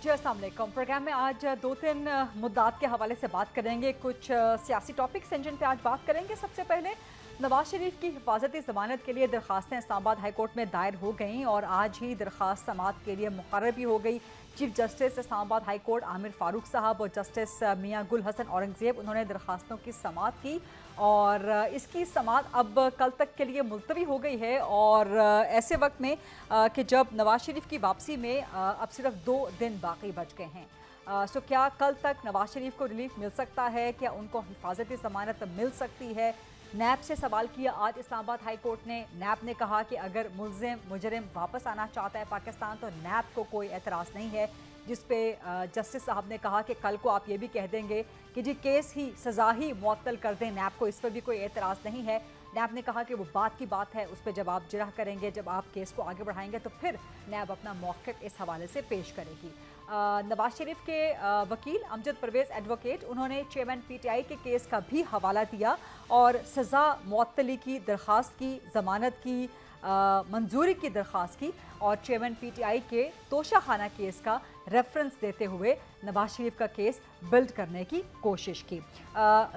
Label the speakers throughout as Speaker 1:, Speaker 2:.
Speaker 1: जी अस्सलाम वालेकुम। प्रोग्राम में आज दो तीन मुद्दात के हवाले से बात करेंगे। कुछ सियासी टॉपिक्स हैं जिन पे आज बात करेंगे। सबसे पहले नवाज शरीफ की हिफाजती ज़मानत के लिए दरख्वास्तें इस्लामाबाद हाई कोर्ट में दायर हो गईं और आज ही दरख्वास्त समाअत के लिए मुकर्रर भी हो गई। Chief justice Islamabad high court Aamir Farooq साहब और जस्टिस मियां गुल हसन औरंगजेब उन्होंने दरख्वास्तों की समाअत की और इसकी समाअत अब कल तक के लिए मुलतवी हो गई है। और ऐसे वक्त में कि जब नवाज शरीफ की वापसी में अब सिर्फ 2 दिन बाकी बच गए हैं। सो क्या कल तक नवाज शरीफ को रिलीफ मिल सकता है? क्या उनको हिफाजती ज़मानत मिल सकती है? नैब से सवाल किया आज इस्लामाबाद हाई कोर्ट ने। नैब ने कहा कि अगर मुजरिम वापस आना चाहता है पाकिस्तान तो नैब को कोई एतराज़ नहीं है। जिस पे जस्टिस साहब ने कहा कि कल को आप ये भी कह देंगे कि जी केस ही सज़ा ही मुअत्तल कर दें, नैब को इस पर भी कोई एतराज़ नहीं है। नैब ने कहा कि वो बात की बात है, उस पर जब आप जिरह करेंगे, जब आप केस को आगे बढ़ाएंगे तो फिर नैब अपना मौक़िफ़ इस हवाले से पेश करेगी। नवाज शरीफ के वकील अमजद परवेज़ एडवोकेट उन्होंने चेयरमैन PTI के केस का भी हवाला दिया और सज़ा मुअत्तली की दरख्वास्त की, ज़मानत की मंजूरी की दरख्वास्त की और चेयरमैन PTI के तोशाखाना केस का रेफरेंस देते हुए नवाज शरीफ का केस बिल्ड करने की कोशिश की।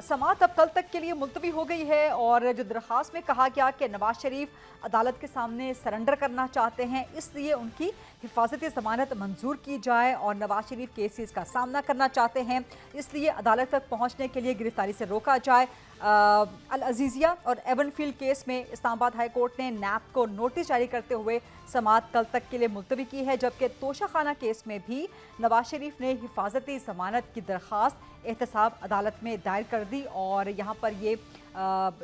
Speaker 1: समाअत अब कल तक के लिए मुलतवी हो गई है और जो दरख्वास्त में कहा गया कि नवाज शरीफ अदालत के सामने सरेंडर करना चाहते हैं, इसलिए उनकी हिफाजती ज़मानत मंजूर की जाए और नवाज शरीफ केसेस का सामना करना चाहते हैं, इसलिए अदालत तक पहुँचने के लिए गिरफ्तारी से रोका जाए। अल अजीज़िया और एवनफील्ड केस में इस्लामाबाद हाई कोर्ट ने नैब को नोटिस जारी करते हुए समाअत कल तक के लिए मुलतवी की है। जबकि तोशाखाना केस में भी नवाज शरीफ ने हिफाजती ज़मानत की दरख्वास्त एहतसाब अदालत में दायर कर दी। और यहाँ पर ये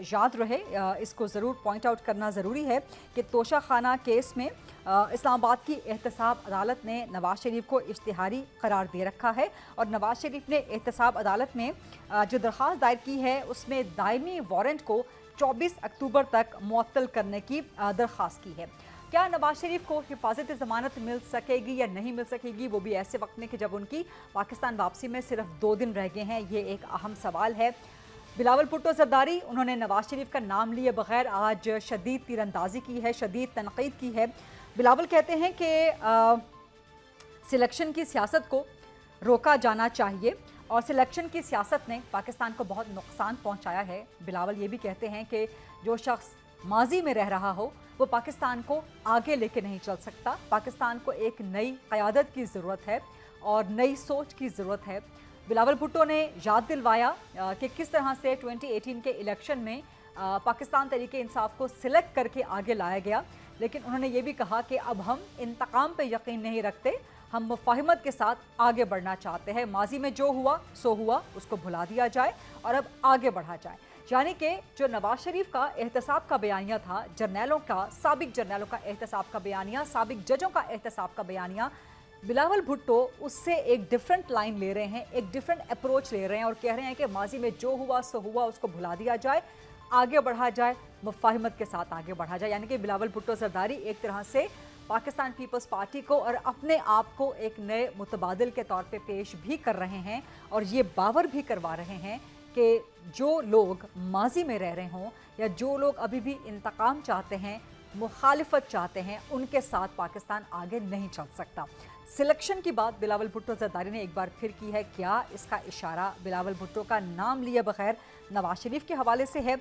Speaker 1: याद रहे, इसको ज़रूर पॉइंट आउट करना ज़रूरी है कि तोशाखाना केस में इस्लामाबाद की एहतसाब अदालत ने नवाज शरीफ को इश्तिहारी करार दे रखा है और नवाज शरीफ ने एहतसाब अदालत में जो दरख्वास्त दायर की है उसमें दायमी वारंट को 24 अक्टूबर तक मुअत्तल करने की दरख्वास्त की है। क्या नवाज शरीफ को हिफाजती ज़मानत मिल सकेगी या नहीं मिल सकेगी, वो भी ऐसे वक्त में कि जब उनकी पाकिस्तान वापसी में सिर्फ 2 दिन रह गए हैं? ये एक अहम सवाल है। बिलावल भुट्टो जरदारी उन्होंने नवाज शरीफ का नाम लिए बगैर आज शदीद तीरंदाजी की है, शदीद तनकीद की है। बिलावल कहते हैं कि सिलेक्शन की सियासत को रोका जाना चाहिए और सिलेक्शन की सियासत ने पाकिस्तान को बहुत नुकसान पहुंचाया है। बिलावल ये भी कहते हैं कि जो शख्स माजी में रह रहा हो वो पाकिस्तान को आगे लेके नहीं चल सकता। पाकिस्तान को एक नई क़यादत की ज़रूरत है और नई सोच की ज़रूरत है। बिलावल भुट्टो ने याद दिलवाया कि किस तरह से 2018 के इलेक्शन में पाकिस्तान तहरीक इंसाफ को सिलेक्ट करके आगे लाया गया, लेकिन उन्होंने ये भी कहा कि अब हम इंतकाम पे यकीन नहीं रखते, हम मुफाहिमत के साथ आगे बढ़ना चाहते हैं। माजी में जो हुआ सो हुआ, उसको भुला दिया जाए और अब आगे बढ़ा जाए। यानी कि जो नवाज शरीफ का एहतसाब का बयानिया था, जर्नैलों का, साबिक जर्नैलों का एहतसाब का बयानिया, साबिक जजों का एहतसाब का बयानिया, बिलावल भुट्टो उससे एक डिफरेंट लाइन ले रहे हैं, एक डिफरेंट अप्रोच ले रहे हैं और कह रहे हैं कि माजी में जो हुआ सो हुआ, उसको भुला दिया जाए, आगे बढ़ा जाए, मुफाहिमत के साथ आगे बढ़ा जाए। यानी कि बिलावल भुट्टो जरदारी एक तरह से पाकिस्तान पीपल्स पार्टी को और अपने आप को एक नए मुतबादिल के तौर पे पेश भी कर रहे हैं और ये बावर भी करवा रहे हैं कि जो लोग माजी में रह रहे हों या जो लोग अभी भी इंतकाम चाहते हैं, मुखालिफत चाहते हैं, उनके साथ पाकिस्तान आगे नहीं चल सकता। सिलेक्शन की बात बिलावल भुट्टो जरदारी ने एक बार फिर की है। क्या इसका इशारा बिलावल भुट्टो का नाम लिए बगैर नवाज शरीफ के हवाले से है?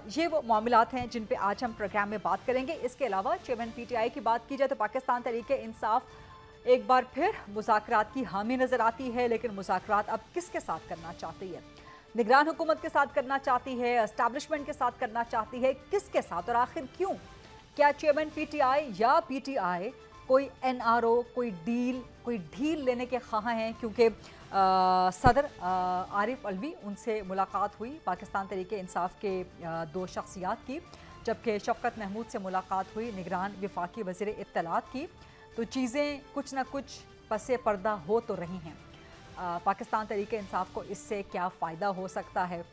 Speaker 1: ये वो मामलात हैं जिन पे आज हम प्रोग्राम में बात करेंगे। इसके अलावा चेयरमैन PTI की बात की जाए तो पाकिस्तान तहरीक इंसाफ एक बार फिर मुज़ाकरात की हामी नज़र आती है, लेकिन मुज़ाकरात अब किसके साथ करना चाहती है? निगरान हुकूमत के साथ करना चाहती है, एस्टैब्लिशमेंट के साथ करना चाहती है, किसके साथ और आखिर क्यों? क्या चेयरमैन PTI या PTI कोई NRO, कोई ढील लेने के ख्वाह हैं? क्योंकि सदर आरिफ अलवी उनसे मुलाकात हुई, पाकिस्तान तहरीक इंसाफ के 2 शख्सियात की, जबकि शफ़क़त महमूद से मुलाकात हुई निगरान वफाकी वज़ीर इत्तलात की। तो चीज़ें कुछ ना कुछ पसे पर्दा हो तो रही हैं। पाकिस्तान तहरीक इंसाफ को इससे क्या फ़ायदा हो सकता है?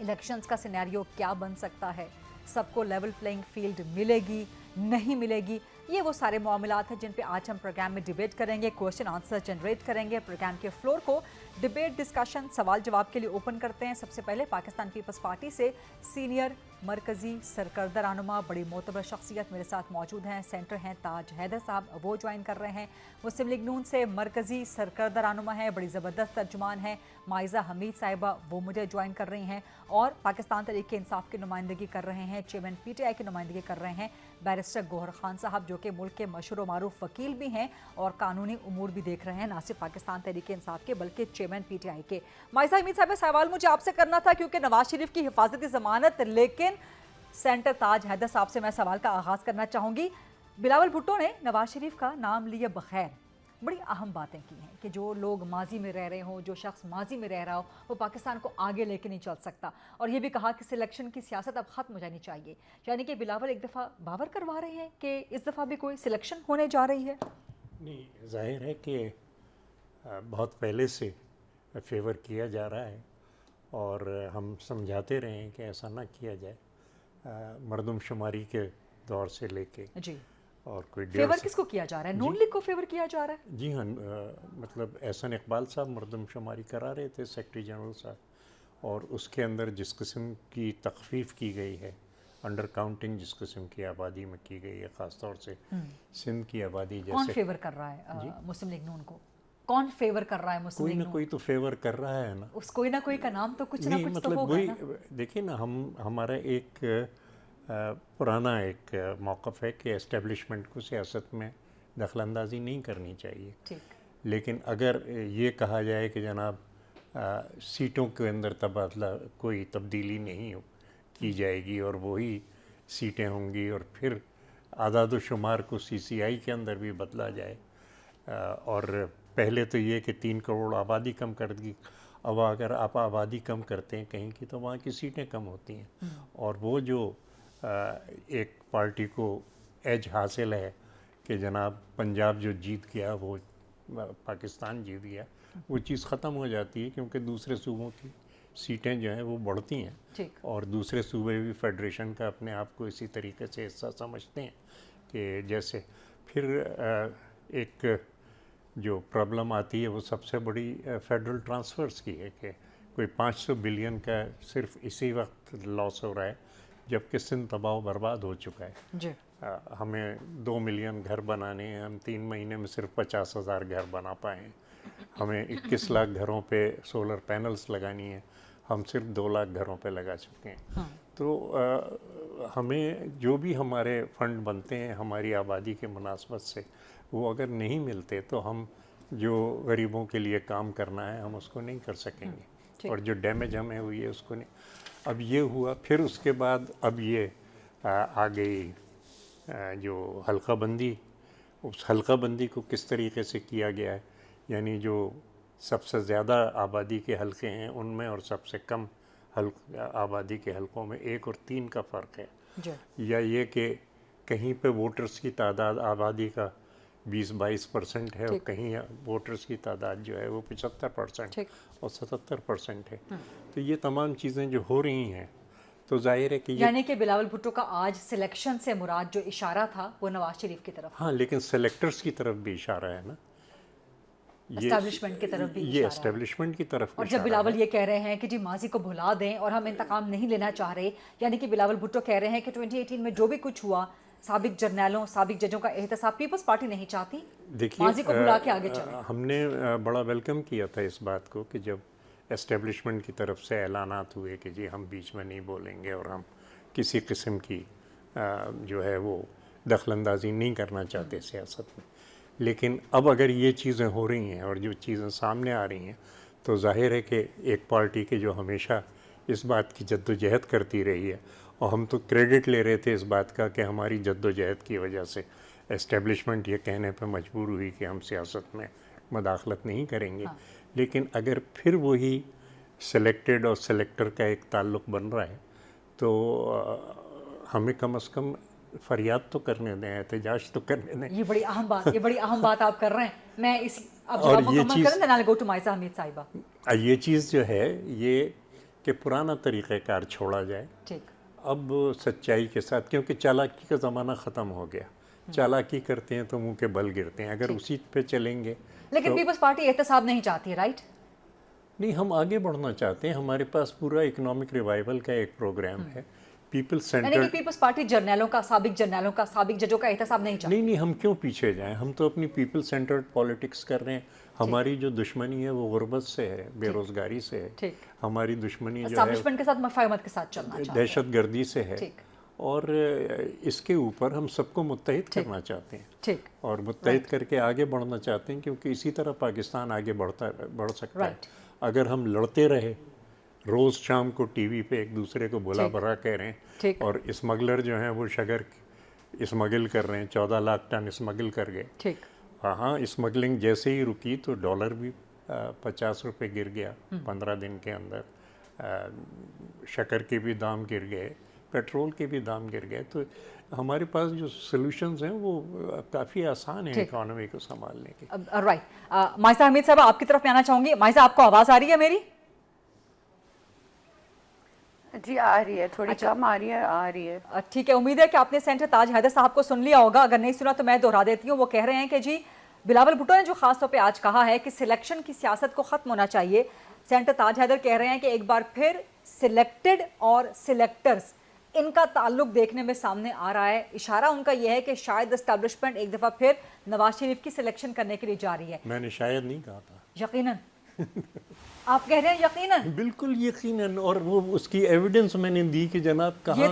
Speaker 1: इलेक्शंस का सिनेरियो क्या बन सकता है? सबको लेवल प्लेइंग फील्ड मिलेगी, नहीं मिलेगी? ये वो सारे मामलात हैं जिन पे आज हम प्रोग्राम में डिबेट करेंगे, क्वेश्चन आंसर जनरेट करेंगे। प्रोग्राम के फ्लोर को डिबेट, डिस्कशन, सवाल जवाब के लिए ओपन करते हैं। सबसे पहले पाकिस्तान पीपल्स पार्टी से सीनियर मरकज़ी सरकर्दा रहनुमा बड़ी मोतबर शख्सियत मेरे साथ मौजूद हैं। सेंटर हैं ताज हैदर साहब, वो ज्वाइन कर रहे हैं। मुस्लिम लीग नून से मरकज़ी सरकर्दा रहनुमा हैं, बड़ी ज़बरदस्त तर्जुमान हैं माइज़ा हमीद साहिबा, वो मुझे ज्वाइन कर रही हैं। और पाकिस्तान तहरीक इंसाफ की नुमाइंदगी कर रहे हैं, चेयरमैन PTI की नुमाइंदगी कर रहे हैं बैरिस्टर गौहर खान साहब, जो कि मुल्क के मशहूर व मारूफ वकील भी हैं और कानूनी उमूर भी देख रहे हैं, ना सिर्फ पाकिस्तान तहरीक इंसाफ के बल्कि चेयरमैन PTI के। माइज़ा हमीद साहब, सवाल मुझे आपसे करना था क्योंकि नवाज शरीफ की हिफाजती ज़मानत, लेकिन सेंटर ताज हैदर साहब से मैं सवाल का आगाज़ करना चाहूँगी। बिलावल भुट्टो ने नवाज शरीफ का नाम लिए बगैर बड़ी अहम बातें की हैं कि जो लोग माजी में रह रहे हों, जो शख्स माजी में रह रहा हो, वो पाकिस्तान को आगे लेके नहीं चल सकता। और ये भी कहा कि सिलेक्शन की सियासत अब ख़त्म हो जानी चाहिए। यानी कि बिलावल एक दफ़ा बावर करवा रहे हैं कि इस दफ़ा भी कोई सिलेक्शन होने जा रही है।
Speaker 2: नहीं, जाहिर है कि बहुत पहले से फेवर किया जा रहा है और हम समझाते रहे हैं कि ऐसा ना किया जाए, मरदमशुमारी के दौर से लेके
Speaker 1: जी।
Speaker 2: और कोई
Speaker 1: फेवर किसको किया जा रहा है? नून लीग को फेवर किया जा रहा है?
Speaker 2: जी हाँ, मतलब एहसन इकबाल साहब मरदमशुमारी करा रहे थे, सेक्रेटरी जनरल साहब, और उसके अंदर जिस किस्म की तखफीफ की गई है, अंडर काउंटिंग जिस किस्म की आबादी में की गई है, ख़ास तौर से सिंध की आबादी, जैसे
Speaker 1: कौन फेवर कर रहा है मुस्लिम लीग नून को? कौन फेवर कर रहा है मुस्लिम लीग नून?
Speaker 2: कोई तो फेवर कर रहा है ना।
Speaker 1: उस कोई ना कोई का नाम तो कुछ ना कुछ
Speaker 2: मतलब
Speaker 1: तो होगा ना।
Speaker 2: देखिए ना, हमारा एक पुराना एक मौक़िफ़ है कि एस्टेब्लिशमेंट को सियासत में दखलंदाजी नहीं करनी चाहिए।
Speaker 1: ठीक।
Speaker 2: लेकिन अगर ये कहा जाए कि जनाब सीटों के अंदर तबादला, कोई तब्दीली नहीं की जाएगी और वही सीटें होंगी, और फिर आदाद शुमार को CCI के अंदर भी बदला जाए, और पहले तो ये कि 3 करोड़ आबादी कम कर दी, अब अगर आप आबादी कम करते हैं कहीं की तो वहाँ की सीटें कम होती हैं, और वो जो एक पार्टी को एज हासिल है कि जनाब पंजाब जो जीत गया वो पाकिस्तान जीत गया, वो चीज़ ख़त्म हो जाती है, क्योंकि दूसरे सूबों की सीटें जो हैं वो बढ़ती हैं और दूसरे सूबे भी फेडरेशन का अपने आप को इसी तरीके से हिस्सा समझते हैं कि जैसे फिर एक जो प्रॉब्लम आती है वो सबसे बड़ी फेडरल ट्रांसफ़र्स की है कि कोई 500 बिलियन का सिर्फ इसी वक्त लॉस हो रहा है, जबकि सिंध तबाह बर्बाद हो चुका है जी। हमें 2 मिलियन घर बनाने हैं, हम 3 महीने में सिर्फ 50,000 घर बना पाए हैं। हमें 21 लाख घरों पे सोलर पैनल्स लगानी है, हम सिर्फ 2 लाख घरों पे लगा चुके हैं। तो हमें जो भी हमारे फ़ंड बनते हैं हमारी आबादी के मुनासबत से, वो अगर नहीं मिलते तो हम जो गरीबों के लिए काम करना है हम उसको नहीं कर सकेंगे, और जो डैमेज हमें हुई है उसको नहीं। अब ये हुआ, फिर उसके बाद अब ये आ गई जो हल्का बंदी, उस हल्का बंदी को किस तरीके से किया गया है, यानी जो सबसे ज़्यादा आबादी के हलके हैं उनमें और सबसे कम आबादी के हलकों में 1 और 3 का फ़र्क है, या ये कि कहीं पे वोटर्स की तादाद आबादी का 20-22% है और कहीं वोटर्स की तादाद जो है वो 75% और 77% है। तो ये तमाम चीज़ें जो हो रही हैं, तो जाहिर है कि
Speaker 1: यानी कि बिलावल भुट्टो का आज सिलेक्शन से मुराद जो इशारा था वो नवाज शरीफ की तरफ।
Speaker 2: हाँ, लेकिन सेलेक्टर्स की तरफ भी इशारा है ना,
Speaker 1: एस्टैब्लिशमेंट की तरफ भी
Speaker 2: ये एस्टैब्लिशमेंट की तरफ।
Speaker 1: और जब बिलावल ये कह रहे हैं कि जी माजी को भुला दें और हम इंतकाम नहीं लेना चाह रहे, यानी कि बिलावल भुट्टो कह रहे हैं कि 2018 में जो भी कुछ हुआ, साबिक जर्नैलों, साबिक जजों का एहतसाब पीपल्स पार्टी नहीं चाहती, माजी को भुला के आगे चले।
Speaker 2: हमने बड़ा वेलकम किया था इस बात को कि जब एस्टेब्लिशमेंट की तरफ से ऐलानात हुए कि जी हम बीच में नहीं बोलेंगे और हम किसी किस्म की जो है वो दखलंदाजी नहीं करना चाहते सियासत में। लेकिन अब अगर ये चीज़ें हो रही हैं और जो चीज़ें सामने आ रही हैं, तो जाहिर है कि एक पार्टी के जो हमेशा इस बात की जद्दोजहद करती रही है, और हम तो क्रेडिट ले रहे थे इस बात का कि हमारी जद्दोजहद की वजह से एस्टेब्लिशमेंट ये कहने पर मजबूर हुई कि हम सियासत में मदाखलत नहीं करेंगे। लेकिन अगर फिर वही सेलेक्टेड और सेलेक्टर का एक ताल्लुक़ बन रहा है, तो हमें कम से कम फरियाद तो करने दें, एहतजाज तो करने दें।
Speaker 1: ये बड़ी अहम बात आप कर रहे हैं। मैं इस अब ये
Speaker 2: चीज़ जो है ये कि पुराना तरीक़ेकार छोड़ा जाए, अब सच्चाई के साथ, क्योंकि चालाकी का ज़माना ख़त्म हो गया। चालाकी करते हैं तो मुंह के बल गिरते हैं, अगर उसी पे चलेंगे।
Speaker 1: लेकिन
Speaker 2: तो
Speaker 1: पीपल्स पार्टी एहतसाब नहीं चाहती है, राइट?
Speaker 2: नहीं, हम आगे बढ़ना चाहते हैं, हमारे पास पूरा इकोनॉमिक रिवाइवल का एक प्रोग्राम है, पीपल्स
Speaker 1: यानी कि
Speaker 2: सेंटर
Speaker 1: पीपल्स पार्टी जर्नैलों का, साबिक जजों का एहतसाब नहीं चाहती।
Speaker 2: नहीं, हम क्यों पीछे जाएं? हम तो अपनी पीपल सेंटर्ड पॉलिटिक्स कर रहे हैं। हमारी जो दुश्मनी है वो गुर्बत से है, बेरोजगारी से है।
Speaker 1: ठीक।
Speaker 2: हमारी दुश्मनी जो है
Speaker 1: एस्टैब्लिशमेंट के साथ मफाहमत के साथ चलना चाहते हैं।
Speaker 2: दहशतगर्दी से है।
Speaker 1: ठीक।
Speaker 2: और इसके ऊपर हम सबको मुत्तहिद करना चाहते हैं।
Speaker 1: ठीक।
Speaker 2: और मुत्तहिद करके आगे बढ़ना चाहते हैं, क्योंकि इसी तरह पाकिस्तान आगे बढ़ सकता है। अगर हम लड़ते रहे, रोज़ शाम को टीवी पे एक दूसरे को बुला भरा कह रहे हैं, और स्मगलर जो हैं वो शगर स्मगल कर रहे हैं, 14 लाख टन स्मगल कर गए।
Speaker 1: ठीक।
Speaker 2: हाँ, स्मगलिंग जैसे ही रुकी तो डॉलर भी 50 रुपये गिर गया 15 दिन के अंदर। शक्कर के भी दाम गिर गए, पेट्रोल के भी दाम गिर गए। तो हमारे पास जो सॉल्यूशंस हैं वो काफ़ी आसान है इकोनॉमी को संभालने के।
Speaker 1: राइट। माइसा हमीद साहब, आपकी तरफ में आना चाहूँगी। माइसा, आपको आवाज़ आ रही है मेरी?
Speaker 3: जी आ रही है, थोड़ी कम आ रही है, आ रही है।
Speaker 1: ठीक है, उम्मीद है कि आपने सेनेटर ताज हैदर साहब को सुन लिया होगा। अगर नहीं सुना तो मैं दोहरा देती हूँ। वो कह रहे हैं कि जी बिलावल भुट्टो ने जो खास तौर पे आज कहा है कि सिलेक्शन की सियासत को ख़त्म होना चाहिए। सेनेटर ताज हैदर कह रहे हैं कि एक बार फिर सिलेक्टेड और सिलेक्टर्स, इनका ताल्लुक देखने में सामने आ रहा है। इशारा उनका यह है कि शायद एस्टैब्लिशमेंट एक दफ़ा फिर नवाज शरीफ की सिलेक्शन करने के लिए जा रही है।
Speaker 2: मैंने शायद नहीं कहा था,
Speaker 1: यकीनन। आप कह रहे हैं यकीनन?
Speaker 2: बिल्कुल यकीनन। और वो उसकी एविडेंस मैंने दी कि जनाब कहाँ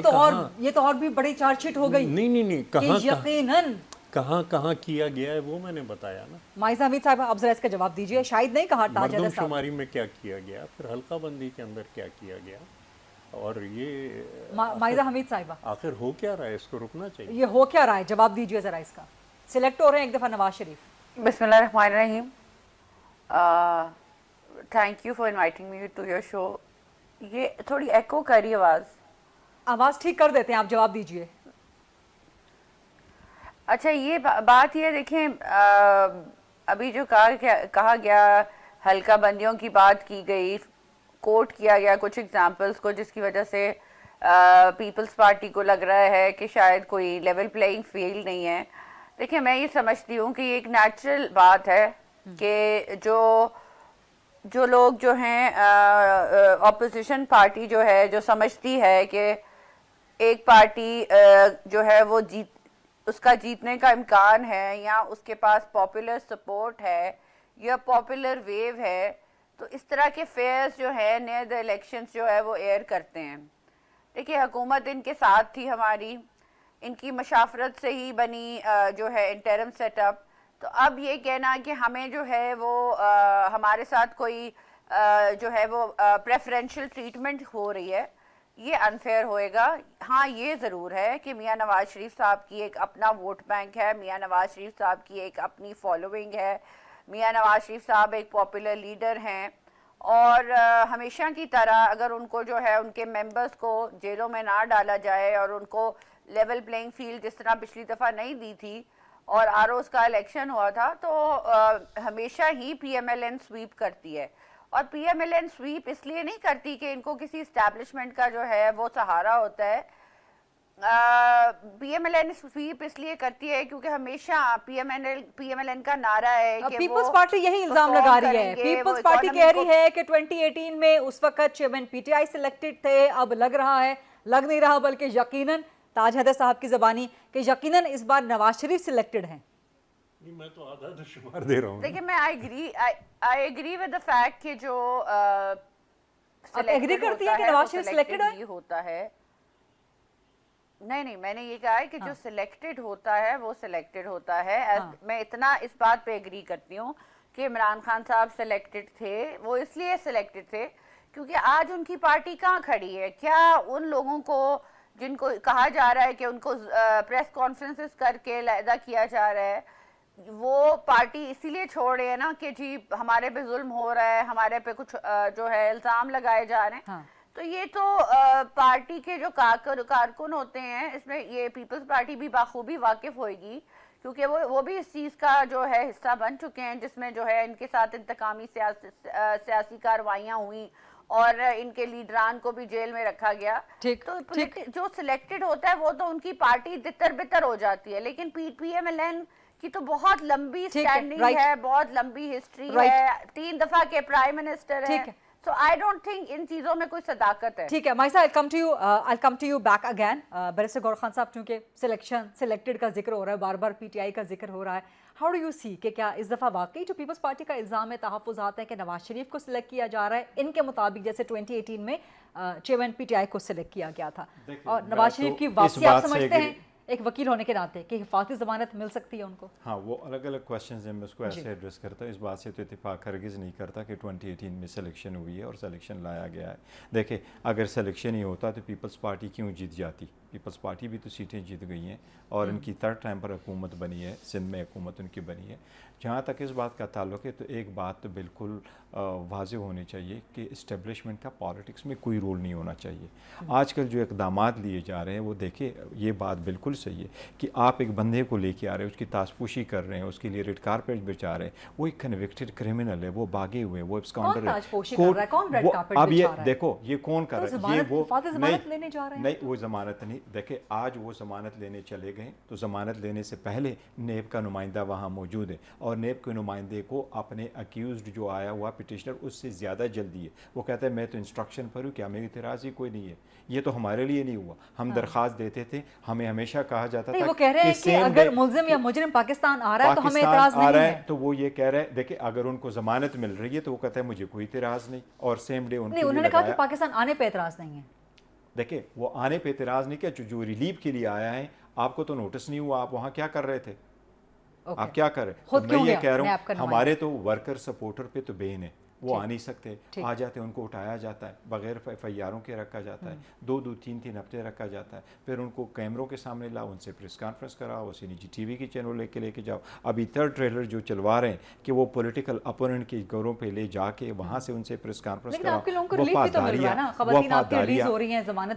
Speaker 1: ये तो और भी बड़ी चार्जशीट हो गई।
Speaker 2: नहीं, कहाँ
Speaker 1: यकीनन
Speaker 2: कहाँ किया गया है वो मैंने बताया ना।
Speaker 1: माइजा हमीद साहब, आप जरा इसका जवाब दीजिए। शायद नहीं कहा
Speaker 2: मरदमशुमारी में क्या किया गया, फिर हल्का बंदी के अंदर क्या किया गया, और ये
Speaker 1: माइजा हमीद साहिबा,
Speaker 2: आखिर हो क्या रहा है, इसको रुकना चाहिए।
Speaker 1: ये हो क्या रहा है, जवाब दीजिए जरा इसका। सिलेक्ट हो रहे हैं एक दफा नवाज शरीफ।
Speaker 3: बिस्मिल्लाहिर्रहमानिर्रहीम। Thank you for inviting me to your show. ये थोड़ी एको करी आवाज़
Speaker 1: ठीक कर देते हैं, आप जवाब दीजिए।
Speaker 3: अच्छा, ये बात ये देखें, अभी जो कहा गया, हल्का बंदियों की बात की गई, कोट किया गया कुछ एग्जांपल्स को, जिसकी वजह से पीपल्स पार्टी को लग रहा है कि शायद कोई लेवल प्लेइंग फील्ड नहीं है। देखिए, मैं ये समझती हूँ कि ये एक नेचुरल बात है कि जो लोग जो हैं, ऑपोजिशन पार्टी जो है, जो समझती है कि एक पार्टी जो है वो उसका जीतने का इम्कान है, या उसके पास पॉपुलर सपोर्ट है, या पॉपुलर वेव है, तो इस तरह के फेयर्स जो है नियर द इलेक्शंस जो है वो एयर करते हैं। देखिए, हुकूमत इनके साथ थी हमारी, इनकी मशाफरत से ही बनी जो है इंटरिम सेटअप। तो अब ये कहना कि हमें जो है वो हमारे साथ कोई जो है वो प्रेफरेंशियल ट्रीटमेंट हो रही है, ये अनफेयर होएगा। हाँ, ये ज़रूर है कि मियां नवाज शरीफ साहब की एक अपना वोट बैंक है, मियां नवाज शरीफ साहब की एक अपनी फॉलोइंग है, मियां नवाज शरीफ साहब एक पॉपुलर लीडर हैं, और हमेशा की तरह अगर उनको जो है उनके मेंबर्स को जेलों में ना डाला जाए और उनको लेवल प्लेइंग फील्ड जिस तरह पिछली दफ़ा नहीं दी थी और आरओज़ का इलेक्शन हुआ था, तो हमेशा ही पीएमएलएन स्वीप करती है। और पीएमएलएन स्वीप इसलिए नहीं करती कि इनको किसी इस्टेब्लिशमेंट का जो है वो सहारा होता है। पीएमएलएन स्वीप इसलिए करती है क्योंकि हमेशा पीएमएलएन का नारा है कि
Speaker 1: पीपल्स पार्टी यही इल्जाम लगा रही है। पीपल्स पार्टी कह रही है कि 2018 में उस वक्त चेयरमैन पीटीआई सिलेक्टेड थे, अब लग नहीं रहा बल्कि यकीनन, ताज हैदर साहब की ज़बानी, कि यकीनन इस बार नवाज शरीफ सिलेक्टेड हैं।
Speaker 2: मैं तो आधा तो शुमार दे रहा हूँ।
Speaker 3: देखिए, मैं I agree with the fact कि जो
Speaker 1: आप एग्री करती हैं कि नवाज शरीफ सिलेक्टेड
Speaker 3: होता है। नहीं, मैंने ये कहा है कि जो सिलेक्टेड होता है वो सिलेक्टेड होता है। मैं इतना इस बात पे एग्री करती हूँ कि इमरान खान साहब सिलेक्टेड थे, वो इसलिए सिलेक्टेड थे क्योंकि आज उनकी पार्टी कहाँ खड़ी है। क्या उन लोगों को जिनको कहा जा रहा है कि उनको प्रेस कॉन्फ्रेंसेस करके लायदा किया जा रहा है, वो पार्टी इसीलिए छोड़ रहे हैं ना कि जी हमारे पे जुल्म हो रहा है, हमारे पे कुछ जो है इल्जाम लगाए जा रहे हैं। तो ये तो पार्टी के जो कारकुन होते हैं, इसमें ये पीपल्स पार्टी भी बाखूबी वाकिफ होगी क्योंकि वो भी इस चीज़ का जो है हिस्सा बन चुके हैं, जिसमें जो है इनके साथ इंतकामी सियासी कार्रवाइयाँ हुई और इनके लीडरान को भी जेल में रखा गया। तो जो सिलेक्टेड होता है वो तो उनकी पार्टी तितर बितर हो जाती है, लेकिन पीएमएलएन की तो बहुत लंबी स्टैंडिंग है, बहुत लंबी हिस्ट्री है, 3 दफा के प्राइम मिनिस्टर है। So I don't think इन चीजों में कोई सदाकत है।
Speaker 1: ठीक है माइसा, I'll come to you back again. Barrister Gauhar Khan साहब, क्योंकि सिलेक्टेड का जिक्र हो रहा है, बार बार पीटीआई का जिक्र हो रहा है, हाउ डू यू सी कि क्या इस दफ़ा वाकई जो पीपल्स पार्टी का इल्ज़ाम है, तहफ़्फ़ुज़ात हैं कि नवाज शरीफ को सिलेक्ट किया जा रहा है इनके मुताबिक जैसे 2018 में चेयरमैन पीटीआई को सिलेक्ट किया गया था, और नवाज शरीफ की वापसी आप समझते हैं एक वकील होने के नाते कि हिफाजती ज़मानत मिल सकती है उनको?
Speaker 4: हाँ, वो अलग अलग क्वेश्चन हैं, मैं उसको ऐसे एड्रेस करता हूँ। इस बात से तो इत्तेफाक हरगिज़ नहीं करता कि 2018 में सिलेक्शन हुई है और सिलेक्शन लाया गया है। देखिए, अगर सिलेक्शन ही होता तो पीपल्स पार्टी क्यों जीत जाती? पीपल्स पार्टी भी तो सीटें जीत गई हैं और इनकी थर्ड टाइम पर हुकूमत बनी है, सिंध में हुकूमत उनकी बनी है। जहाँ तक इस बात का ताल्लुक है तो एक बात तो बिल्कुल वाज़ेह होनी चाहिए कि इस्टेब्लिशमेंट का पॉलिटिक्स में कोई रोल नहीं होना चाहिए। आजकल जो इक़दामात लिए जा रहे हैं वो देखिए, ये बात बिल्कुल सही है कि आप एक बंदे को लेके आ रहे हैं, उसकी ताजपोशी कर रहे हैं, उसके लिए रेड कारपेट बिछा रहे हैं, वो एक कन्विक्टेड क्रिमिनल है, वो भागे हुए हैं, वो एब्सकॉन्डर है। अब ये देखो, ये कौन कर रहा है? ये वो नहीं, वो ज़मानत नहीं। देखिए, आज वो ज़मानत लेने चले गए तो ज़मानत लेने से पहले नेब का नुमाइंदा वहाँ मौजूद है और नेब के नुमाइंदे को अपने अक्यूज्ड जो आया हुआ पिटिशनर उससे ज़्यादा जल्दी है। वो कहता है मैं तो इंस्ट्रक्शन पर हूँ, क्या मेरी इतराज़ ही कोई नहीं है। ये तो हमारे लिए नहीं हुआ। हम दरख्वास्त देते थे, हमें हमेशा कहा जाता था
Speaker 1: वो कह रहे हैं कि अगर मुल्जिम या मुजरिम पाकिस्तान आ रहा है तो हमें इतराज़ नहीं है।
Speaker 4: तो वो ये कह रहे हैं, देखिए अगर उनको ज़मानत मिल रही है तो वो कहता है मुझे कोई इतराज़ नहीं, और सेम डे
Speaker 1: उन्होंने कहा कि पाकिस्तान आने पर इतराज़ नहीं है।
Speaker 4: देखिए, वो आने पे इतराज़ नहीं किया, जो रिलीफ के लिए आया है, आपको तो नोटिस नहीं हुआ, आप वहाँ क्या कर रहे थे? आप क्या कर रहे?
Speaker 1: खुद
Speaker 4: मैं ये कह रहा हूँ, हमारे तो वर्कर सपोर्टर पे तो बैन है, वो आ नहीं सकते। आ जाते उनको उठाया जाता है, बगैर एफआईआरों के रखा जाता है, 2-2 3-3 हफ्ते रखा जाता है, फिर उनको कैमरों के सामने लाओ, उनसे प्रेस कॉन्फ्रेंस कराओ, सीनिजी टीवी की चैनल लेके जाओ। अभी थर्ड ट्रेलर जो चलवा रहे हैं कि वो पॉलिटिकल अपोनेंट के घरों पे ले जाके वहाँ से उनसे प्रेस कॉन्फ्रेंस कराओ।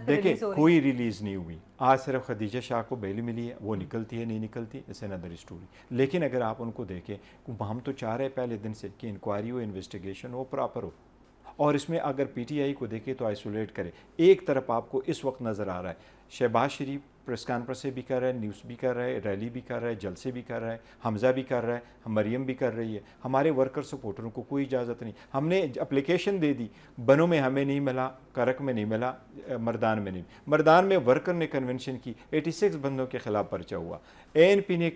Speaker 4: देखिए, कोई रिलीज नहीं हुई। आज सिर्फ खदीजा शाह को बेल मिली है, वो निकलती है नहीं निकलती, इट्स अनदर स्टोरी। लेकिन अगर आप उनको देखें, हम तो चाह रहे पहले दिन से कि इंक्वायरी हो, इन्वेस्टिगेशन हो, प्रॉपर हो, और इसमें अगर पीटीआई को देखें तो आइसोलेट करे। एक तरफ आपको इस वक्त नज़र आ रहा है शहबाज शरीफ प्रेस कॉन्फ्रेंस से भी कर रहा है, न्यूज़ भी कर रहा है, रैली भी कर रहा है, जलसे भी कर रहा है, हमज़ा भी कर रहा है, मरियम भी कर रही है। हमारे वर्कर सपोर्टरों को कोई इजाज़त नहीं। हमने एप्लीकेशन दे दी, बनों में हमें नहीं मिला, करक में नहीं मिला, मर्दान में नहीं। मर्दान में वर्कर ने कन्वेंशन की, 86 बंदों के खिलाफ पर्चा हुआ, एएनपी ने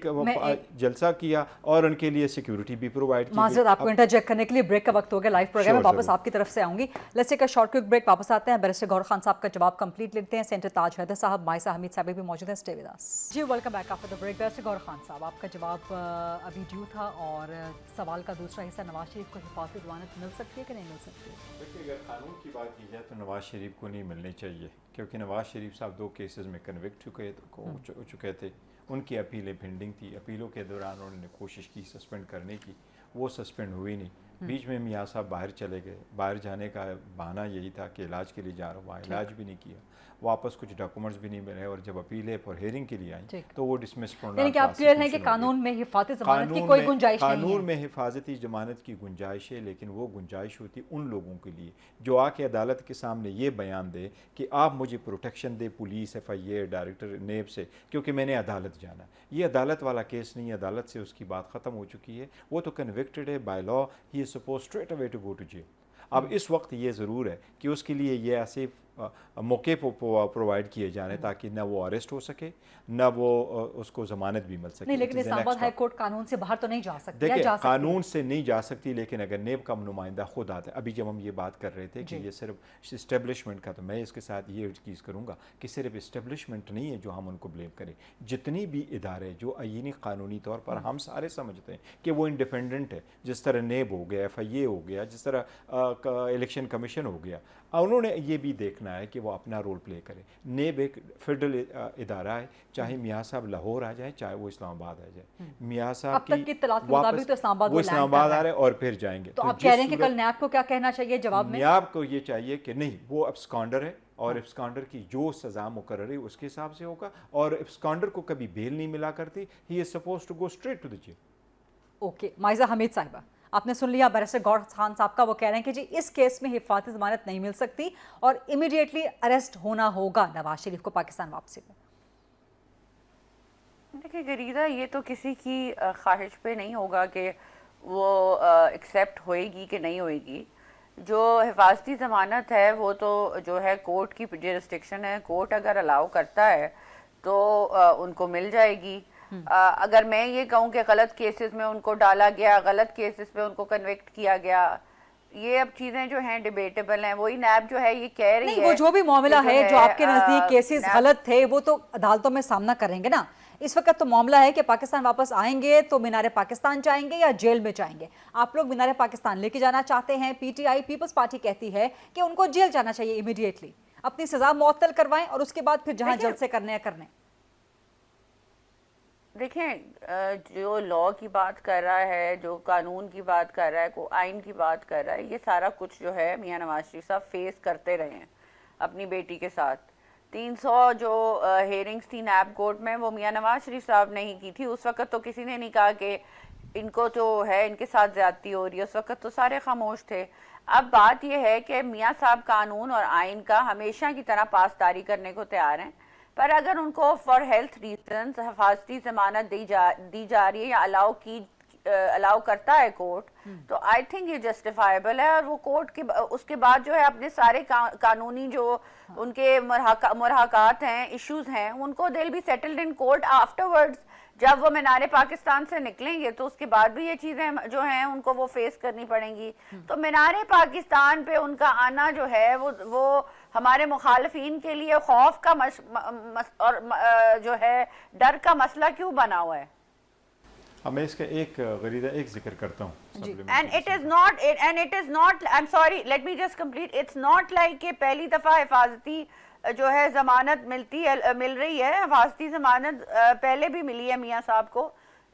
Speaker 4: जलसा किया और उनके लिए सिक्योरिटी भी प्रोवाइड की।
Speaker 1: माजरत, आपको इंटरजेक्ट करने के लिए ब्रेक का वक्त हो गया लाइव प्रोग्राम में, वापस आपकी तरफ से आऊंगी। Let's take a short quick break, वापस आते हैं, बैरिस्टर गौहर खान साहब का जवाब कंप्लीट लेते हैं। सेंटर ताज हैदर साहब, माइसा हमीद साहब भी मौजूद हैं, स्टे विद अस। जी, welcome back after the break. Barrister Gauhar Khan साहब, आपका जवाब अभी ड्यू था और सवाल का दूसरा हिस्सा, नवाज शरीफ को हिफाजती ज़मानत मिल सकती है कि नहीं मिल सकती?
Speaker 4: देखिए, अगर कानून की बात की जाए तो नवाज शरीफ को नहीं मिलनी चाहिए, क्योंकि नवाज शरीफ साहब 2 केसेस में कन्विक्ट हो चुके थे। उनकी अपीलें पेंडिंग थी, अपीलों के दौरान उन्होंने कोशिश की सस्पेंड करने की, वो सस्पेंड हुई नहीं। बीच में मियाँ साहब बाहर चले गए, बाहर जाने का बहाना यही था कि इलाज के लिए जा रहा हूँ, वहाँ इलाज भी नहीं किया, वापस कुछ डॉक्यूमेंट्स भी नहीं मिले, और जब अपीलें फॉर हियरिंग के लिए आई तो वो डिसमिस
Speaker 1: आप क्लियर है कि कानून में हिफाजती ज़मानत की कोई गुंजाइश नहीं है?
Speaker 4: कानून में हिफाजती ज़मानत की गुंजाइश है, लेकिन वो गुंजाइश होती उन लोगों के लिए जो आके अदालत के सामने ये बयान दे कि आप मुझे प्रोटेक्शन दे, पुलिस, FIA, डायरेक्टर नेब से, क्योंकि मैंने अदालत जाना। ये अदालत वाला केस नहीं है, अदालत से उसकी बात ख़त्म हो चुकी है, वो तो कन्विक्टेड है by law, he is suppose straight away to go to jail. अब इस वक्त ये ज़रूर है कि उसके लिए ये ऐसे मौके प्रोवाइड किए जाने ताकि ना वो अरेस्ट हो सके, ना वो उसको ज़मानत भी मिल सके।
Speaker 1: नहीं, लेकिन इस्लामाबाद हाई कोर्ट कानून से बाहर तो नहीं जा सकती।
Speaker 4: देखिए, कानून से नहीं जा सकती, लेकिन अगर नेब का नुमाइंदा खुद आता है, अभी जब हम ये बात कर रहे थे कि ये सिर्फ इस्टेब्लिशमेंट का, तो मैं इसके साथ ये चीज़ करूँगा कि सिर्फ इस्टेब्लिशमेंट नहीं है जो हम उनको ब्लेम करें। जितनी भी इदारे जो आईनी कानूनी तौर पर हम सारे समझते हैं कि वो इंडिपेंडेंट है, जिस तरह नेब हो गया, FIA हो गया, जिस तरह इलेक्शन कमीशन हो गया, उन्होंने ये भी देखना है कि वो अपना रोल प्ले करे। नेब एक फेडरल इदारा है, चाहे मियाँ साहब लाहौर आ जाए, चाहे वो इस्लामाबाद आ जाए, मियाँ साहब
Speaker 1: की वापस तो
Speaker 4: वो इस्लामाबाद आ रहे और फिर जाएंगे।
Speaker 1: तो आप कह रहे हैं कि कल नैब को क्या कहना चाहिए जवाब में?
Speaker 4: नैब को ये चाहिए कि नहीं, वो एब्सकॉन्डर है और एब्सकॉन्डर की जो सज़ा मुकर्रर है उसके हिसाब से होगा, और एब्सकॉन्डर को कभी बेल नहीं मिला करती, he is supposed to go straight to the jail.
Speaker 1: Okay, Maiza Hamid साहिबा, आपने सुन लिया बैरिस्टर गौहर खान साहब का, वो कह रहे हैं कि जी इस केस में हिफाजती ज़मानत नहीं मिल सकती और इमीडिएटली अरेस्ट होना होगा नवाज शरीफ को पाकिस्तान वापसी में।
Speaker 3: देखिए गरीदा, ये तो किसी की ख्वाहिश पे नहीं होगा कि वो एक्सेप्ट होएगी कि नहीं होएगी, जो हिफाजती ज़मानत है वो तो जो है कोर्ट की जुरिस्डिक्शन है, कोर्ट अगर अलाउ करता है तो उनको मिल जाएगी। अगर मैं ये कहूँ कि गलत केसेस में उनको डाला गया, गलत केसेस में उनको कन्विक्ट किया गया, ये अब चीज़ें जो हैं डिबेटेबल हैं। वही नैब जो है ये कह रही
Speaker 1: नहीं,
Speaker 3: है
Speaker 1: वो जो भी मामला
Speaker 3: कि
Speaker 1: है जो आपके नजदीक केसेस
Speaker 3: नैब
Speaker 1: गलत थे वो तो अदालतों में सामना करेंगे ना। इस वक्त तो मामला है कि पाकिस्तान वापस आएंगे तो मीनार पाकिस्तान जाएंगे या जेल में जाएंगे। आप लोग मीनार पाकिस्तान लेके जाना चाहते हैं, पीटीआई पीपल्स पार्टी कहती है कि उनको जेल जाना चाहिए इमीडिएटली, अपनी सजा मुअत्तल करवाएं और उसके बाद फिर जहां जल्द से करने करने।
Speaker 3: देखें, जो लॉ की बात कर रहा है, जो कानून की बात कर रहा है, को आइन की बात कर रहा है, ये सारा कुछ जो है मियां नवाज शरीफ साहब फेस करते रहे हैं अपनी बेटी के साथ। 300 जो हेयरिंग्स थी नैब कोर्ट में वो मियां नवाज शरीफ साहब ने ही की थी। उस वक्त तो किसी ने नहीं कहा कि इनको जो है इनके साथ ज्यादती हो रही है, उस वक्त तो सारे खामोश थे। अब बात यह है कि मियां साहब कानून और आइन का हमेशा की तरह पासदारी करने को तैयार हैं, पर अगर उनको फॉर हेल्थ रीजन हिफाजती जमानत दी जा रही है या अलाउ करता है कोर्ट, तो आई थिंक ये जस्टिफाइबल है। और वो कोर्ट के उसके बाद जो है अपने सारे कानूनी जो उनके मुरहाकात हैं, इश्यूज हैं, उनको they will be settled in court afterwards. जब वो मीनार पाकिस्तान से निकलेंगे तो उसके बाद भी ये चीज़ें जो हैं उनको वो फेस करनी पड़ेंगी। तो मीनार पाकिस्तान पे उनका आना जो है वो हमारे मुखालफीन के लिए खौफ का और जो है डर का मसला क्यों बना हुआ है।
Speaker 4: अब मैं इसका एक गरीदा एक जिक्र करता हूँ।
Speaker 3: And it is not, I'm sorry, let me just complete. It's not like कि पहली दफ़ा हिफाजती जो है ज़मानत मिल रही है। हिफाजती ज़मानत पहले भी मिली है मियाँ साहब को,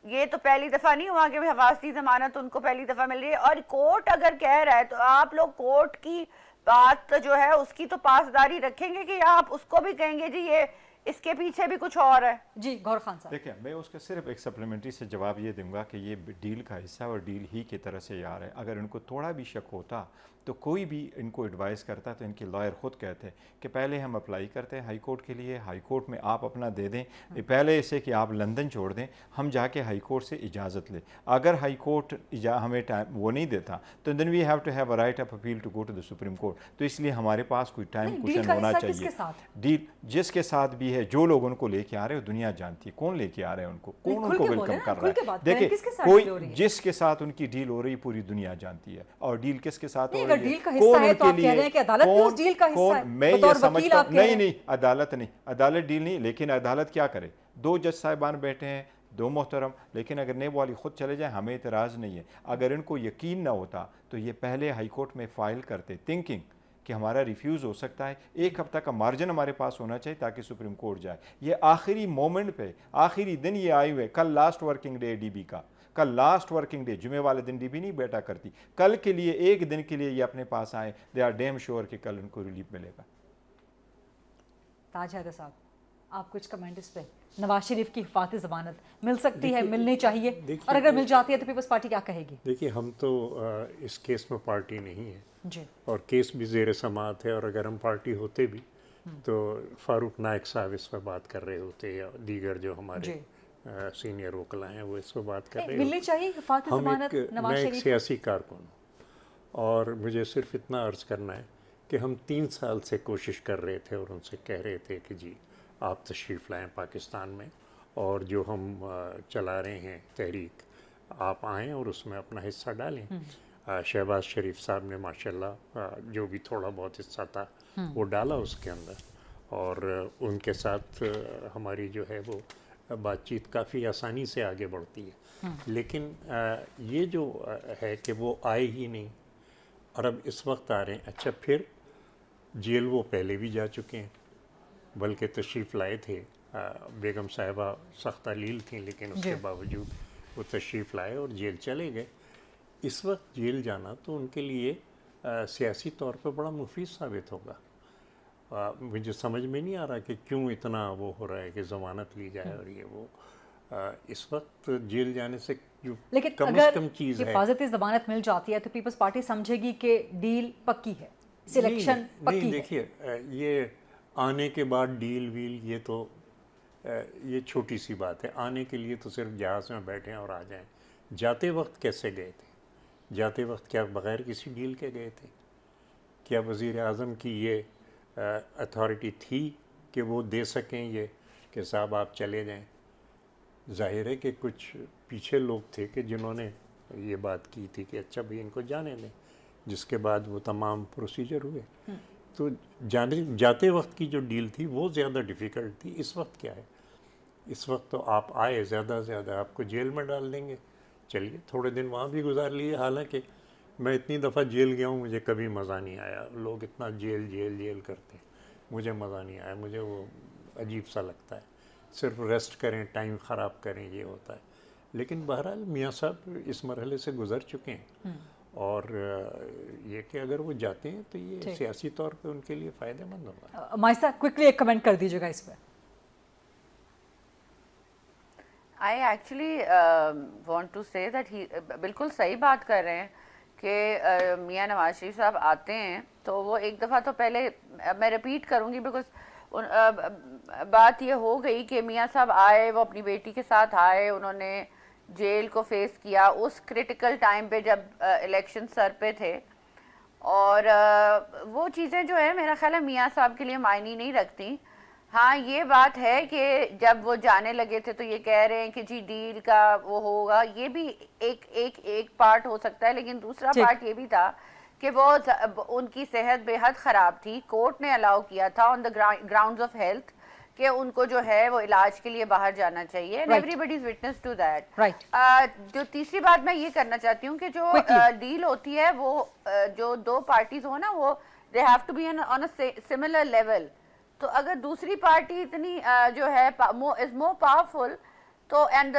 Speaker 3: ये तो पहली दफ़ा नहीं हुआ कि हिफाजती ज़मानत उनको पहली दफ़ा मिल रही है। और कोर्ट अगर कह रहा है तो आप लोग कोर्ट की बात जो है उसकी तो पासदारी रखेंगे कि आप उसको भी कहेंगे जी ये इसके पीछे भी कुछ और है।
Speaker 1: जी गौर खान साहब,
Speaker 4: देखिए मैं उसका सिर्फ एक सप्लीमेंट्री से जवाब ये दूंगा कि ये डील का हिस्सा और डील ही की तरह से यार है। अगर इनको थोड़ा भी शक होता तो कोई भी इनको एडवाइस करता तो इनके लॉयर खुद कहते कि पहले हम अप्लाई करते हैं हाई कोर्ट के लिए, हाई कोर्ट में आप अपना दे दें, पहले इसे कि आप लंदन छोड़ दें, हम जाके हाई कोर्ट से इजाज़त लें। अगर हाई कोर्ट हमें टाइम वो नहीं देता तो then we have to have a right of appeal to go to the Supreme Court. तो इसलिए हमारे पास कोई टाइम क्वेश्चन होना चाहिए। डील जिसके साथ भी है, जो लोग उनको लेके आ रहे हो दुनिया जानती है कौन लेके आ रहे हैं उनको, कौन उनको वेलकम कर रहा है। देखिए कोई जिसके साथ उनकी डील हो रही पूरी दुनिया जानती है। और डील किसके साथ हो रही है,
Speaker 1: डील का हिस्सा है तो आप कह रहे हैं कि अदालत भी उस डील का हिस्सा है।
Speaker 4: मैं ये समझता हूं नहीं अदालत नहीं, अदालत डील नहीं, लेकिन अदालत क्या करे, 2 जज साहिबान बैठे हैं, 2 मोहतरम, लेकिन अगर नेब वाली खुद चले जाए हमें इतराज़ नहीं है। अगर इनको यकीन ना होता तो ये पहले हाई कोर्ट में फाइल करते थिंकिंग कि हमारा रिफ्यूज़ हो सकता है, 1 हफ्ता का मार्जिन हमारे पास होना चाहिए ताकि सुप्रीम कोर्ट जाए। ये आखिरी मोमेंट पे आखिरी दिन ये आए हुए, कल लास्ट वर्किंग डे डीबी का, कल लास्ट वर्किंग डे, जुमे वाले दिन डीबी नहीं बैठा करती, कल के लिए 1 दिन के लिए ये अपने पास आए, दे आर डैम श्योर कि कल उनको रिलीफ मिलेगा।
Speaker 1: ताज हैदर साहब, आप कुछ कमेंट इस पे? नवाज शरीफ की हिफाजती ज़मानत मिल सकती है, मिलनी चाहिए, और अगर मिल जाती है तो पीपल्स पार्टी क्या कहेगी?
Speaker 2: देखिए हम तो इस केस में पार्टी नहीं है
Speaker 1: जी, और
Speaker 2: केस भी ज़ेर समाअत है, और अगर हम पार्टी होते भी तो फारूक नायक साहब इस पर बात कर रहे होते या दीगर जो हमारे सीनियर वकला हैं वो इस पर बात कर रहे हैं।
Speaker 1: मिलनी चाहिए हिफाजती ज़मानत नवाज शरीफ।
Speaker 2: मैं एक सियासी कारकुन हूँ और मुझे सिर्फ इतना अर्ज़ करना है कि हम 3 साल से कोशिश कर रहे थे और उनसे कह रहे थे कि जी आप तशरीफ़ लाएँ पाकिस्तान में, और जो हम चला रहे हैं तहरीक आप आएँ और उसमें अपना हिस्सा डालें। शहबाज शरीफ साहब ने माशाल्लाह जो भी थोड़ा बहुत हिस्सा था वो डाला उसके अंदर, और उनके साथ हमारी जो है वो बातचीत काफ़ी आसानी से आगे बढ़ती है। लेकिन ये जो है कि वो आए ही नहीं और अब इस वक्त आ रहे हैं। अच्छा, फिर जेल वो पहले भी जा चुके हैं, बल्कि तशरीफ़ लाए थे, बेगम साहिबा सख्त अलील थी लेकिन उसके बावजूद वो तशरीफ़ लाए और जेल चले गए। इस वक्त जेल जाना तो उनके लिए सियासी तौर पर बड़ा मुफीद साबित होगा। मुझे समझ में नहीं आ रहा कि क्यों इतना वो हो रहा है कि ज़मानत ली जाए और ये वो। इस वक्त जेल जाने से जो
Speaker 1: लेकिन
Speaker 2: कम
Speaker 1: अगर
Speaker 2: से कम चीज़ है,
Speaker 1: हिफाजती ज़मानत मिल जाती है तो पीपल्स पार्टी समझेगी कि डील पक्की है, सिलेक्शन पक्की है।
Speaker 2: देखिए ये आने के बाद डील वील ये तो ये छोटी सी बात है। आने के लिए तो सिर्फ जहाज़ में बैठें और आ जाएं। जाते वक्त कैसे गए थे? जाते वक्त क्या बग़ैर किसी डील के गए थे? क्या वज़ीर आज़म की ये अथॉरिटी थी कि वो दे सकें ये कि साहब आप चले जाएं? जाहिर है कि कुछ पीछे लोग थे कि जिन्होंने ये बात की थी कि अच्छा भाई इनको जाने दें, जिसके बाद वो तमाम प्रोसीजर हुए। तो जाते वक्त की जो डील थी वो ज़्यादा डिफ़िकल्ट थी। इस वक्त क्या है, इस वक्त तो आप आए, ज़्यादा से ज़्यादा आपको जेल में डाल देंगे, चलिए थोड़े दिन वहाँ भी गुजार लिए। हालांकि मैं इतनी दफ़ा जेल गया हूँ, मुझे कभी मज़ा नहीं आया। लोग इतना जेल जेल जेल करते हैं, मुझे मज़ा नहीं आया, मुझे वो अजीब सा लगता है। सिर्फ रेस्ट करें, टाइम ख़राब करें, ये होता है। लेकिन बहरहाल मियाँ साहब इस मरहले से गुज़र चुके हैं, और ये कि अगर वो जाते हैं तो ये सियासी तौर पे उनके लिए फ़ायदेमंद होगा।
Speaker 1: माइसा, क्विकली एक कमेंट कर दीजिएगा इस पर।
Speaker 3: I actually want to say that ही बिल्कुल सही बात कर रहे हैं कि मियाँ नवाज शरीफ साहब आते हैं तो वो एक दफ़ा तो पहले मैं रिपीट करूँगी बिकॉज बात ये हो गई कि मियाँ साहब आए, वो अपनी बेटी के साथ आए, उन्होंने जेल को फेस किया उस क्रिटिकल टाइम पे जब इलेक्शन सर पे थे, और वो चीज़ें जो है मेरा ख्याल है मियाँ साहब के लिए मायने नहीं रखती। हाँ ये बात है कि जब वो जाने लगे थे तो ये कह रहे हैं कि जी डील का वो होगा, ये भी एक पार्ट हो सकता है, लेकिन दूसरा पार्ट ये भी था कि वो उनकी सेहत बेहद ख़राब थी। कोर्ट ने अलाउ किया था on the grounds of health कि उनको जो है वो इलाज के लिए बाहर जाना चाहिए, and everybody is witness to that. जो तीसरी बात मैं ये करना चाहती हूँ कि जो डील होती है वो जो दो पार्टीज हो ना, वो they have to be on a similar level. तो अगर दूसरी पार्टी इतनी जो है इज मोर पावरफुल, तो एंड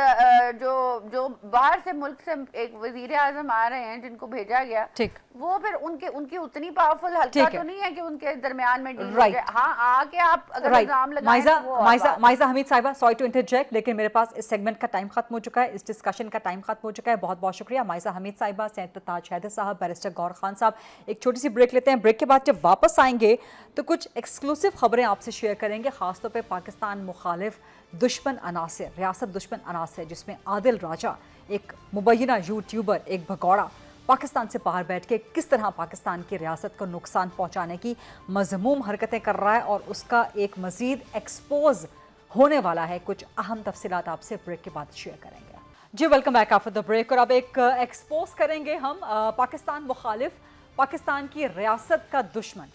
Speaker 3: जो बाहर से मुल्क से एक वजीर आजम आ रहे हैं जिनको भेजा गया, ठीक, वो फिर उनकी उतनी पावरफुल हल्का तो नहीं है कि उनके दरमियान में डील हो जाए। हाँ आके आप अगर इल्जाम लगाएं तो
Speaker 1: माइजा हमीद साहिबा, सॉरी टू इंटरजेक्ट, लेकिन मेरे पास इस सेगमेंट का टाइम खत्म हो चुका है, इस डिस्कशन का टाइम खत्म हो चुका है। बहुत बहुत शुक्रिया माइजा हमीद साहिबा, सैयद ताज हैदर साहब, बैरिस्टर गौर खान साहब। एक छोटी सी ब्रेक लेते हैं, ब्रेक के बाद जब वापस आएंगे तो कुछ एक्सक्लूसिव खबरें आपसे शेयर करेंगे, खासतौर पर पाकिस्तान मुखालिफ दुश्मन अनासिर, रियासत दुश्मन अनासिर, जिसमें आदिल राजा, एक मुबैना यूट्यूबर, एक भगौड़ा, पाकिस्तान से बाहर बैठ के किस तरह पाकिस्तान की रियासत को नुकसान पहुंचाने की मज़मूम हरकतें कर रहा है, और उसका एक मज़ीद एक्सपोज होने वाला है। कुछ अहम तफसीलात आपसे ब्रेक के बाद शेयर करेंगे। जी welcome back after the break. और अब एक एक्सपोज करेंगे हम पाकिस्तान मुखालिफ, पाकिस्तान की रियासत का दुश्मन,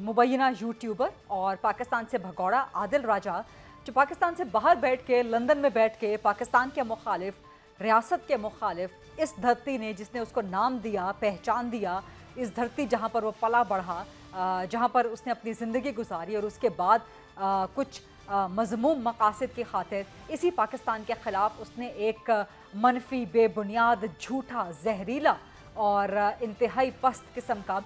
Speaker 1: मुबैना यूट्यूबर और पाकिस्तान से भगौड़ा आदिल राजा, जो पाकिस्तान से बाहर बैठ के, लंदन में बैठ के पाकिस्तान के मुखालिफ, रियासत के मुखालिफ, इस धरती ने जिसने उसको नाम दिया, पहचान दिया, इस धरती जहाँ पर वो पला बढ़ा, जहाँ पर उसने अपनी ज़िंदगी गुजारी, और उसके बाद कुछ मज़मूम मकासद की खातिर इसी पाकिस्तान के ख़िलाफ़ उसने एक मनफी, बेबुनियाद, झूठा, जहरीला और इंतहाई पस्त किस्म का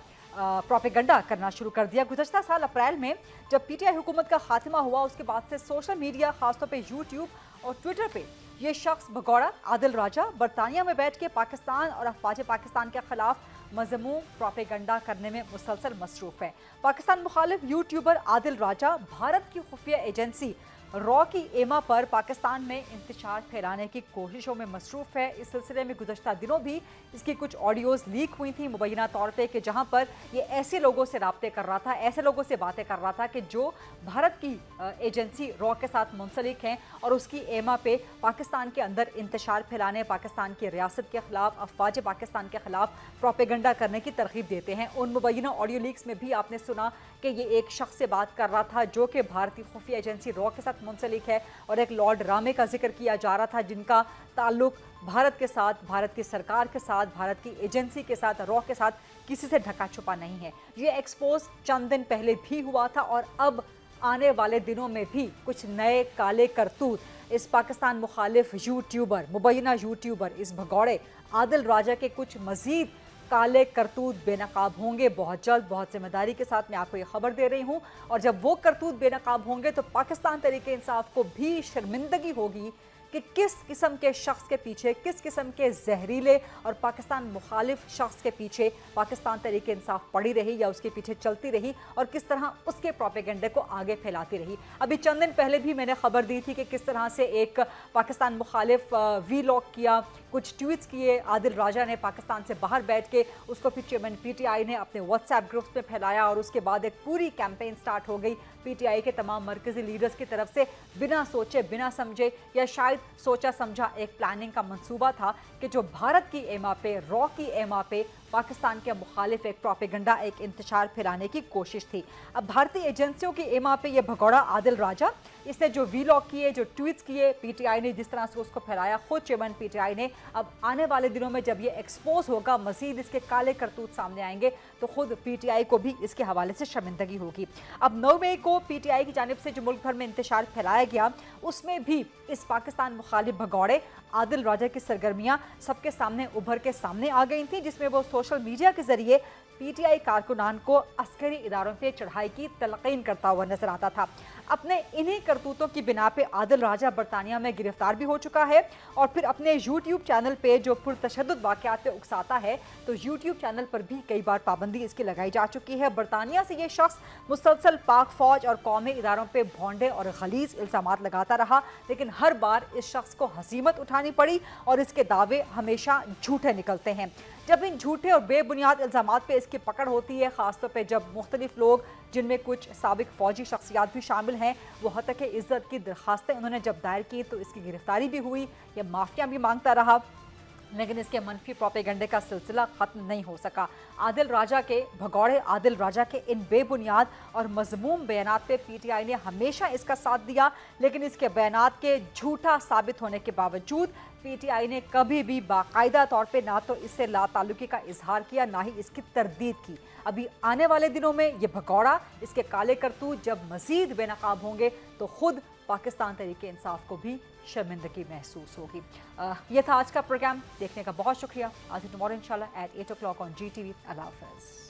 Speaker 1: प्रोपेगेंडा करना शुरू कर दिया। गुज़श्ता साल अप्रैल में जब पीटीआई हुकूमत का खात्मा हुआ, उसके बाद से सोशल मीडिया, ख़ासतौर पे यूट्यूब और ट्विटर पे ये शख्स भगौड़ा आदिल राजा बरतानिया में बैठ के पाकिस्तान और अफवाज पाकिस्तान के ख़िलाफ़ मज़मूम प्रोपेगेंडा करने में मुसलसल मसरूफ़ है। पाकिस्तान मुखालिफ यूट्यूबर आदिल राजा भारत की खुफिया एजेंसी रॉ की एमा पर पाकिस्तान में इंतशार फैलाने की कोशिशों में मसरूफ़ है। इस सिलसिले में गुज़श्ता दिनों भी इसकी कुछ ऑडियोज़ लीक हुई थी मुबैना तौर पे, कि जहां पर ये ऐसे लोगों से राब्ते कर रहा था, ऐसे लोगों से बातें कर रहा था कि जो भारत की एजेंसी रॉ के साथ मुंसलिक हैं, और उसकी एमा पे पाकिस्तान के अंदर इंतशार फैलाने, पाकिस्तान की रियासत के ख़िलाफ़, अफवाज पाकिस्तान के ख़िलाफ़ प्रोपेगेंडा करने की तरगीब देते हैं। उन मुबैना ऑडियो लीक्स में भी आपने सुना कि ये एक शख्स से बात कर रहा था जो कि भारतीय खुफिया एजेंसी रॉ के साथ मुंसलिक है, और एक लॉर्ड रामे का जिक्र किया जा रहा था जिनका ताल्लुक भारत के साथ, भारत की सरकार के साथ, भारत की एजेंसी के साथ, रॉ के साथ किसी से ढका छुपा नहीं है। ये एक्सपोज चंद दिन पहले भी हुआ था, और अब आने वाले दिनों में भी कुछ नए काले करतूत इस पाकिस्तान मुखालिफ यूट्यूबर, मुबैना यूट्यूबर, इस भगौड़े आदिल राजा के कुछ मज़ीद काले करतूत बेनकाब होंगे बहुत जल्द। बहुत जिम्मेदारी के साथ मैं आपको ये खबर दे रही हूँ, और जब वो करतूत बेनकाब होंगे तो पाकिस्तान तहरीक इंसाफ को भी शर्मिंदगी होगी कि किस किस्म के शख्स के पीछे, किस किस्म के जहरीले और पाकिस्तान मुखालिफ शख्स के पीछे पाकिस्तान तहरीक इंसाफ पड़ी रही या उसके पीछे चलती रही और किस तरह उसके प्रोपेगेंडे को आगे फैलाती रही। अभी चंद दिन पहले भी मैंने खबर दी थी कि किस तरह से एक पाकिस्तान मुखालिफ वीलॉग किया, कुछ ट्वीट्स किए, आदिल राजा ने पाकिस्तान से बाहर बैठ के उसको फिर चेयरमैन पीटीआई ने अपने व्हाट्सएप ग्रुप्स में फैलाया और उसके बाद एक पूरी कैंपेन स्टार्ट हो गई पीटीआई के तमाम मरकजी लीडर्स की तरफ से, बिना सोचे बिना समझे या शायद सोचा समझा एक प्लानिंग का मंसूबा था कि जो भारत की एमा पे, रॉ की एमा पे पाकिस्तान के मुखालिफ एक प्रोपेगेंडा, एक इंतशार फैलाने की कोशिश थी। अब भारतीय एजेंसियों की एमा पे ये भगौड़ा आदिल राजा, इसने जो वीलॉग किए, जो ट्वीट्स किए, पीटीआई ने जिस तरह से उसको फैलाया, खुद चेयरमैन पीटीआई ने, अब आने वाले दिनों में जब ये एक्सपोज होगा, मजीद इसके काले करतूत सामने आएंगे तो खुद पीटीआई को भी इसके हवाले से शर्मिंदगी होगी। अब 9 मई को पीटीआई की जानिब से जो मुल्क भर में इंतशार फैलाया गया, उसमें भी इस पाकिस्तान मुखालिफ भगौड़े आदिल राजा की सरगर्मियां सबके सामने उभर के सामने आ गई थी, जिसमें वो सोशल मीडिया के जरिए पीटीआई कारकुनान को अस्करी इदारों पे चढ़ाई की तलकीन करता हुआ नजर आता था। अपने इन्हीं करतूतों की बिना पे आदिल राजा बरतानिया में गिरफ्तार भी हो चुका है और फिर अपने यूट्यूब चैनल पे जो पुरतशद्दुद वाक़यात पे उकसाता है, तो यूट्यूब चैनल पर भी कई बार पाबंदी इसकी लगाई जा चुकी है। बरतानिया से ये शख्स मुसलसल पाक फौज और कौमी इदारों पे भोंडे और गलीज इल्ज़ामात लगाता रहा, लेकिन हर बार इस शख्स को हसीमत उठानी पड़ी और इसके दावे हमेशा झूठे निकलते हैं। जब इन झूठे और बेबुनियाद इल्ज़ामात पे इसकी पकड़ होती है, ख़ासतौर पे जब मुख्तलिफ लोग, जिनमें कुछ साबिक फ़ौजी शख्सियात भी शामिल हैं, वो हतक इज़्ज़त की दरख्वास्तें उन्होंने जब दायर की तो इसकी गिरफ्तारी भी हुई, या माफ़िया भी मांगता रहा, लेकिन इसके मनफी प्रोपेगेंडे का सिलसिला ख़त्म नहीं हो सका। आदिल राजा के, भगौड़े आदिल राजा के इन बेबुनियाद और मज़मूम बयानात पे पीटीआई ने हमेशा इसका साथ दिया, लेकिन इसके बयानात के झूठा साबित होने के बावजूद पीटीआई ने कभी भी बाकायदा तौर पे ना तो इससे लाताल्लुकी का इजहार किया, ना ही इसकी तरदीद की। अभी आने वाले दिनों में ये भगौड़ा, इसके काले करतूत जब मज़ीद बेनकाब होंगे तो खुद पाकिस्तान तहरीक इंसाफ को भी शर्मिंदगी महसूस होगी। यह था आज का प्रोग्राम। देखने का बहुत शुक्रिया। आज टुमारो इंशाल्लाह एट 8 o'clock ऑन GTV। अल्लाह हाफ़िज़।